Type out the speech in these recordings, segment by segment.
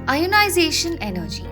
Ionization energy.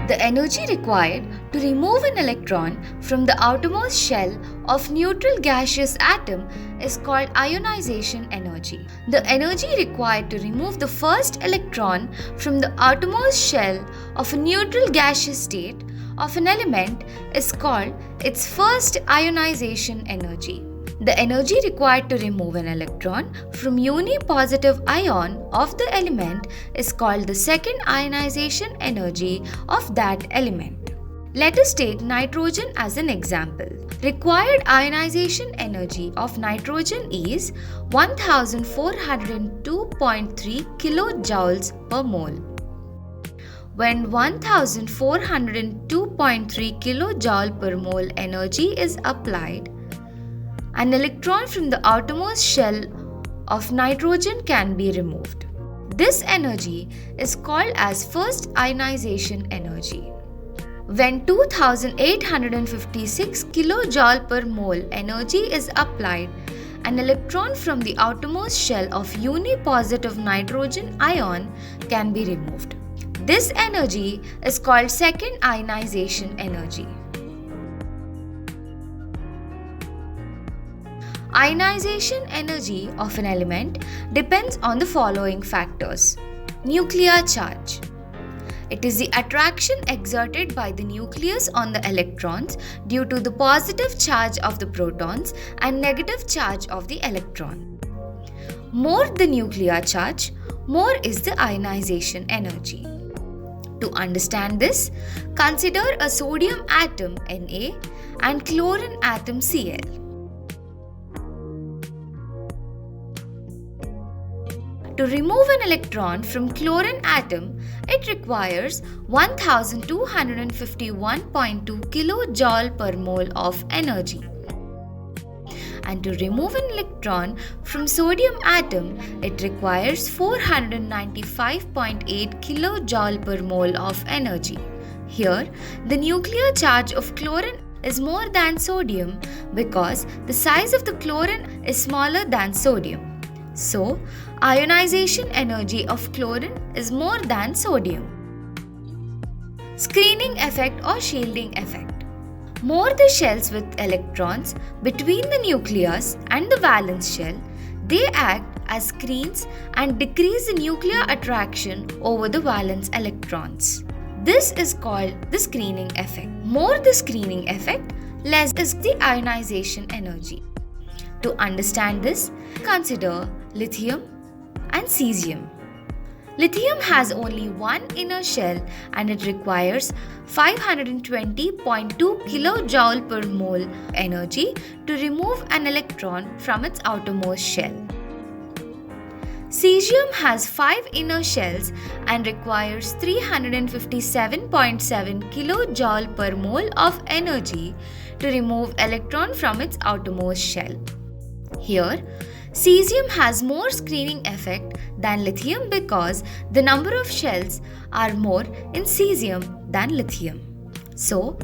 The energy required to remove an electron from the outermost shell of neutral gaseous atom is called ionization energy. The energy required to remove the first electron from the outermost shell of a neutral gaseous state of an element is called its first ionization energy. The energy required to remove an electron from unipositive ion of the element is called the second ionization energy of that element. Let us take nitrogen as an example. Required ionization energy of nitrogen is 1402.3 kilojoules per mole. When 1402.3 kilojoule per mole energy is applied, an electron from the outermost shell of nitrogen can be removed. This energy is called as first ionization energy. When 2856 kilojoule per mole energy is applied, an electron from the outermost shell of unipositive nitrogen ion can be removed. This energy is called second ionization energy. Ionization energy of an element depends on the following factors. Nuclear charge. It is the attraction exerted by the nucleus on the electrons due to the positive charge of the protons and negative charge of the electron. More the nuclear charge, more is the ionization energy. To understand this, consider a sodium atom Na and chlorine atom Cl. To remove an electron from chlorine atom, it requires 1251.2 kilojoule per mole of energy. And to remove an electron from sodium atom, it requires 495.8 kilojoule per mole of energy. Here, the nuclear charge of chlorine is more than sodium because the size of the chlorine is smaller than sodium. So, ionization energy of chlorine is more than sodium. Screening effect or shielding effect. More the shells with electrons between the nucleus and the valence shell, they act as screens and decrease the nuclear attraction over the valence electrons. This is called the screening effect. More the screening effect, less is the ionization energy. To understand this, consider lithium and cesium. Lithium has only one inner shell and it requires 520.2 kilojoule per mole energy to remove an electron from its outermost shell. Cesium has 5 inner shells and requires 357.7 kilojoule per mole of energy to remove electron from its outermost shell. Here, cesium has more screening effect than lithium because the number of shells are more in cesium than lithium. So,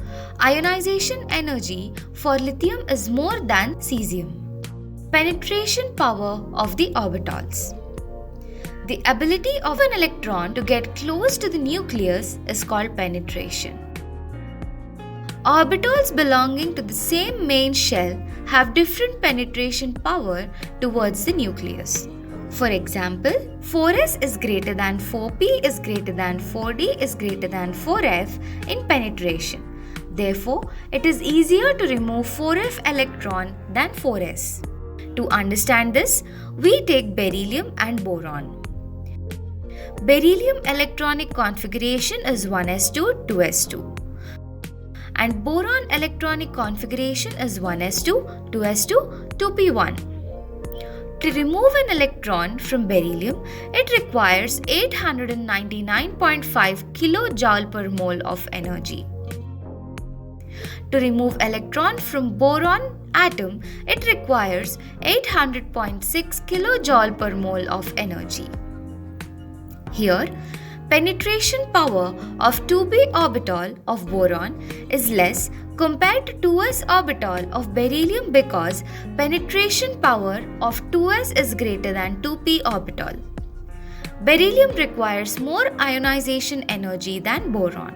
ionization energy for lithium is more than cesium. Penetration power of the orbitals. The ability of an electron to get close to the nucleus is called penetration. Orbitals belonging to the same main shell have different penetration power towards the nucleus. For example, 4s is greater than 4p is greater than 4d is greater than 4f in penetration. Therefore, it is easier to remove 4f electron than 4s. To understand this, we take beryllium and boron. Beryllium electronic configuration is 1s2, 2s2. And boron electronic configuration is 1s2, 2s2, 2p1. To remove an electron from beryllium, it requires 899.5 kilojoule per mole of energy. To remove electron from boron atom, it requires 800.6 kilojoule per mole of energy. Here, penetration power of 2p orbital of boron is less compared to 2s orbital of beryllium because penetration power of 2s is greater than 2p orbital. Beryllium requires more ionization energy than boron.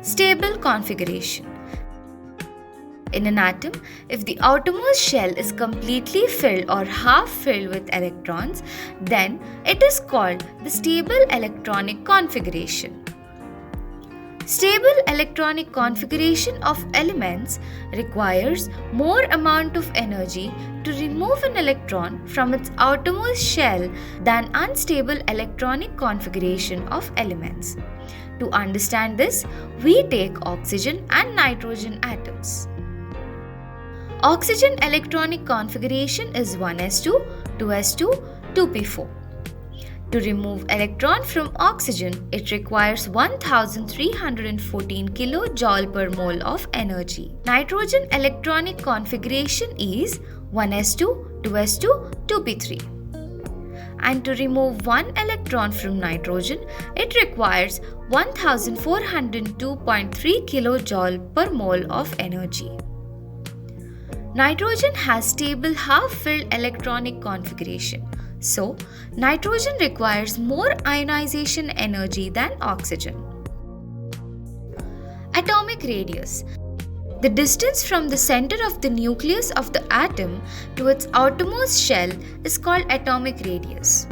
Stable configuration. In an atom, if the outermost shell is completely filled or half filled with electrons, then it is called the stable electronic configuration. Stable electronic configuration of elements requires more amount of energy to remove an electron from its outermost shell than unstable electronic configuration of elements. To understand this, we take oxygen and nitrogen atoms. Oxygen electronic configuration is 1s2, 2s2, 2p4. To remove electron from oxygen, it requires 1314 kJ per mole of energy. Nitrogen electronic configuration is 1s2, 2s2, 2p3. And to remove one electron from nitrogen, it requires 1402.3 kJ per mole of energy. Nitrogen has stable half-filled electronic configuration. So, nitrogen requires more ionization energy than oxygen. Atomic radius. The distance from the center of the nucleus of the atom to its outermost shell is called atomic radius.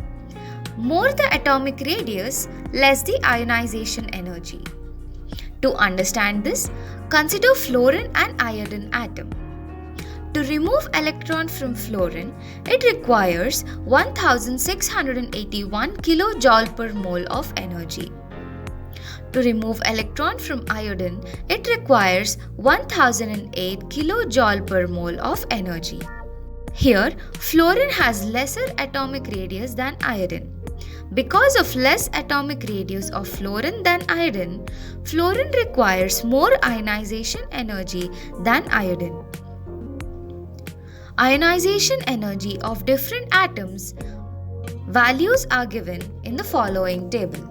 More the atomic radius, less the ionization energy. To understand this, consider fluorine and iodine atom. To remove electron from fluorine, it requires 1681 kJ per mole of energy. To remove electron from iodine, it requires 1008 kJ per mole of energy. Here, fluorine has lesser atomic radius than iodine. Because of less atomic radius of fluorine than iodine, fluorine requires more ionization energy than iodine. Ionization energy of different atoms values are given in the following table.